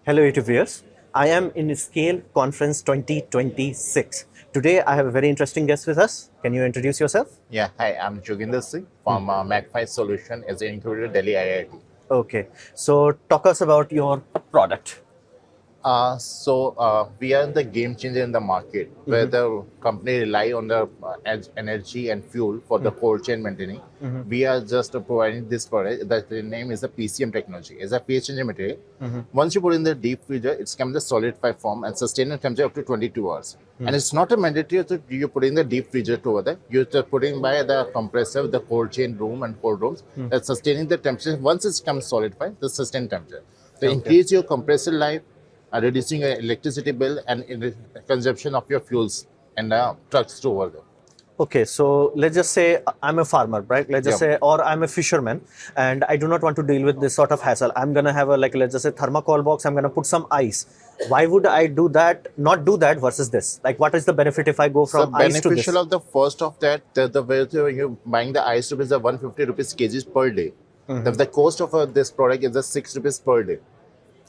Hello, YouTube viewers. I am in SCALE Conference 2026. Today, I have a very interesting guest with us. Can you introduce yourself? Yeah, hi, I'm Joginder Singh from MachPhy Solution as an included Delhi IIT. Okay, so talk us about your product. We are the game changer in the market where the company rely on the energy and fuel for the cold chain maintaining. We are just providing this product. That the name is the PCM technology. It's a phase changer material. Once you put in the deep freezer, it's come in the solidified form and sustain the temperature up to 22 hours. And it's not a mandatory that you put in the deep freezer to over there. You're just putting by the compressor, the cold chain room and cold rooms that's sustaining the temperature. Once it's come solidified, the sustained temperature. So increase your compressor life, reducing your electricity bill and consumption of your fuels and trucks to over there. Okay, so let's just say I'm a farmer, right? Let's just say, or I'm a fisherman, and I do not want to deal with this sort of hassle. I'm gonna have a let's just say thermocol box. I'm gonna put some ice. Why would I do that? Not do that versus this. Like, what is the benefit if I go from ice to this? Beneficial of the first of that, the way you're buying the ice rupees are 150 rupees kgs per day. The cost of this product is just 6 rupees per day.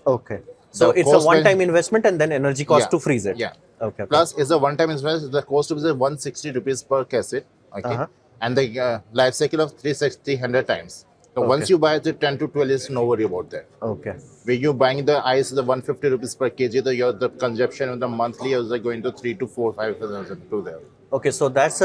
Okay. So it's a one-time investment and then energy cost to freeze it. Yeah. Okay. Plus, it's a one-time investment. The cost is 160 rupees per cassette. Okay. And the life cycle of 360 100 times. So once you buy it, 10 to 12 is no worry about that. Okay. When you're buying the ice, the 150 rupees per kg, the consumption of the monthly is going to 3 to 4, 5,000 to there. Okay, so that's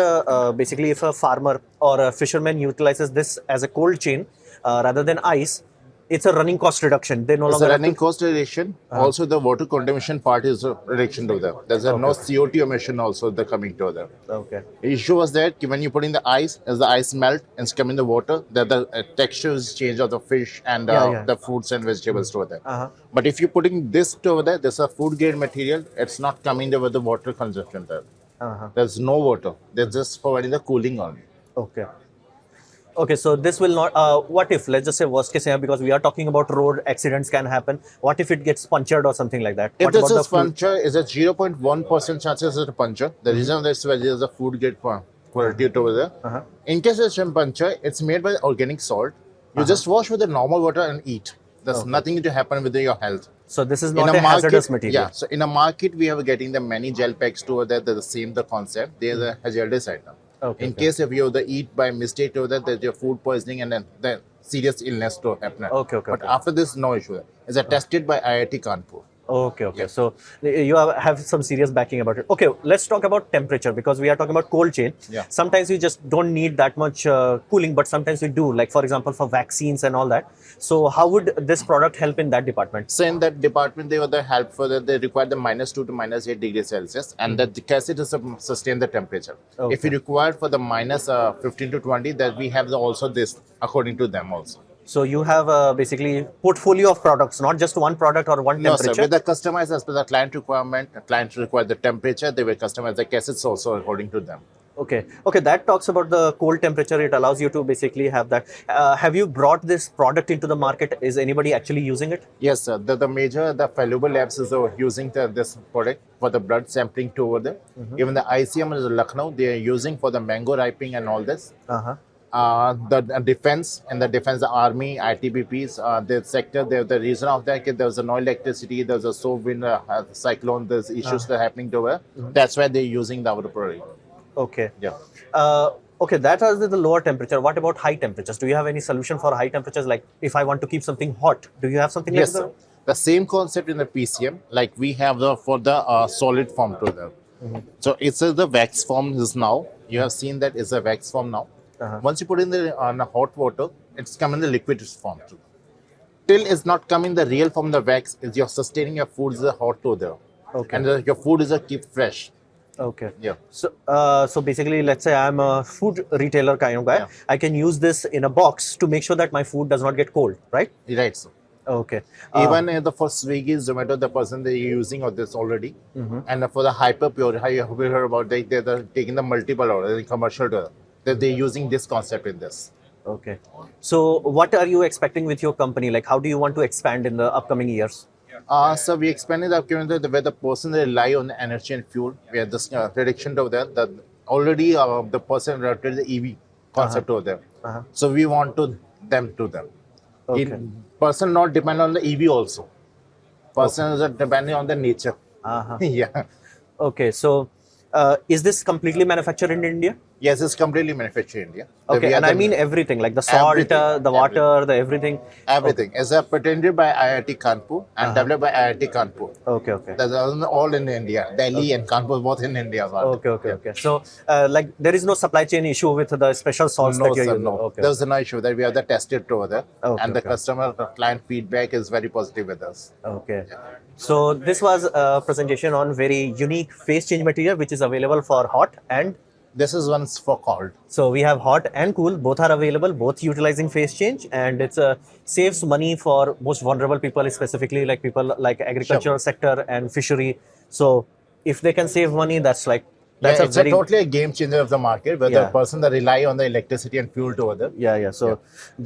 basically if a farmer or a fisherman utilizes this as a cold chain rather than ice, it's a running cost reduction. They no longer it's a running cost reduction. Also, the water contamination part is a reduction to them. There's no CO2 emission also the coming to them. Okay. The issue was that when you put in the ice, as the ice melt and come in the water, that the textures change of the fish and the fruits and vegetables to there. But if you're putting this to over there, there's a food grade material. It's not coming with the water consumption there. There's no water. They're just providing the cooling only. Okay. Okay, so this will not, what if, let's just say worst case scenario, because we are talking about road accidents can happen. What if it gets punctured or something like that? If what this is puncture, is a 0.1% chances of a puncture. The reason that's why there's a food grade quality over there. In case it's a puncture, it's made by organic salt. You just wash with the normal water and eat. There's nothing to happen with your health. So this is not a hazardous material. Yeah. So in a market, we are getting the many gel packs to over there. They're the same, the concept. They're the hazardous item. Okay, in case if you eat by mistake over there, there's your food poisoning and then serious illness to happen. But after this, no issue. It's tested by IIT Kanpur. Okay. Yeah. So you have some serious backing about it. Okay, let's talk about temperature because we are talking about cold chain. Yeah. Sometimes we just don't need that much cooling, but sometimes we do, like for example, for vaccines and all that. So how would this product help in that department? So in that department, they were the help for that. They require the -2 to -8 degrees Celsius, and that the cassette is sustain the temperature. If you require for the -15 to 20, that we have also this according to them also. So you have basically portfolio of products, not just one product or one temperature? No, sir. With the customized as per the client requirement, the client require the temperature, they will customize the cassettes also according to them. Okay. Okay, that talks about the cold temperature. It allows you to basically have that. Have you brought this product into the market? Is anybody actually using it? Yes, sir. The valuable labs is using this product for the blood sampling to over there. Even the ICM is Lucknow, they are using for the mango ripening and all this. The defense and the defense, the army, ITBPs, the sector, the reason of that, there's no electricity, there's a so wind, cyclone, there's issues that are happening to where. That's why they're using our product. Okay. Yeah. Okay, that was the lower temperature. What about high temperatures? Do you have any solution for high temperatures? Like if I want to keep something hot, do you have something like that? Yes, the same concept in the PCM, like we have for the solid form to them. So it's the wax form is now. You have seen that it's a wax form now. Once you put in the hot water, it's come in the liquid form too. Till it's not coming the real form, the wax is you're sustaining your food is hot to there. Okay. And your food is keep fresh. Okay. Yeah. So basically, let's say I'm a food retailer kind of guy. Yeah. I can use this in a box to make sure that my food does not get cold, right? Right. So. Okay. Even for Swiggy, Zomato, the person they're using of this already. And for the hyper pure, how you heard about they're taking the multiple order, the commercial to that they're using this concept in this. Okay. So what are you expecting with your company? Like how do you want to expand in the upcoming years? So we expanded the community where the person rely on the energy and fuel. We have this prediction over there that already the person adopted the EV concept over there. So we want to them. Okay. Person not depend on the EV also. Person is depending on the nature. Uh-huh. Yeah. Okay, so is this completely manufactured in India? Yes, it's completely manufactured in India. Okay, We are and I the- mean everything, like the salt, Everything, the water, the everything. everything is patented by IIT Kanpur and developed by IIT Kanpur. Okay, okay. That's all in India. Delhi and Kanpur both in India. Okay, okay, okay. So, like, there is no supply chain issue with the special salts No, that you're sir, using. no. Okay. There's no issue that we have the tested over there, Okay, and the okay. customer client feedback is very positive with us. Okay. So this was a presentation on very unique phase change material, which is available for hot and This is one for cold. so we have hot and cool, both are available, both utilizing phase change, and it's saves money for most vulnerable people, specifically like people like agricultural sector and fishery. So if they can save money, that's It's a very totally a game changer of the market, where Yeah. the person that rely on the electricity and fuel to other. yeah. So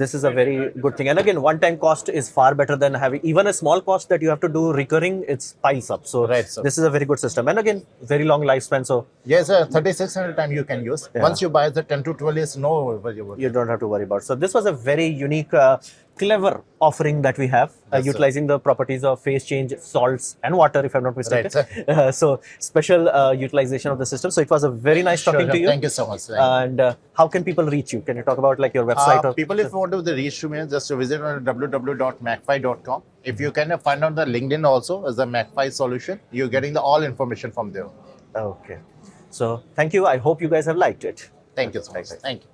this is a very good thing. And again, one-time cost is far better than having even a small cost that you have to do recurring. It's piles up. So Right, sir. this is a very good system. And again, very long lifespan. So Yes, 3600 time you can use. Once you buy the 10 to 12 years, no worry about it. you don't have to worry about. So this was a very unique, clever offering that we have, Yes, sir. utilizing the properties of phase change, salts, and water, if I'm not mistaken. Right, So special utilization of the system. So it was a very nice talking to you. Thank you so much. And how can people reach you? Can you talk about like your website? Or People, if you want to reach to me, just visit on www.machphy.com. If you can find out the LinkedIn also as the MachPhy solution, you're getting the all information from there. Okay. So thank you. I hope you guys have liked it. Thank you so much. Thank you.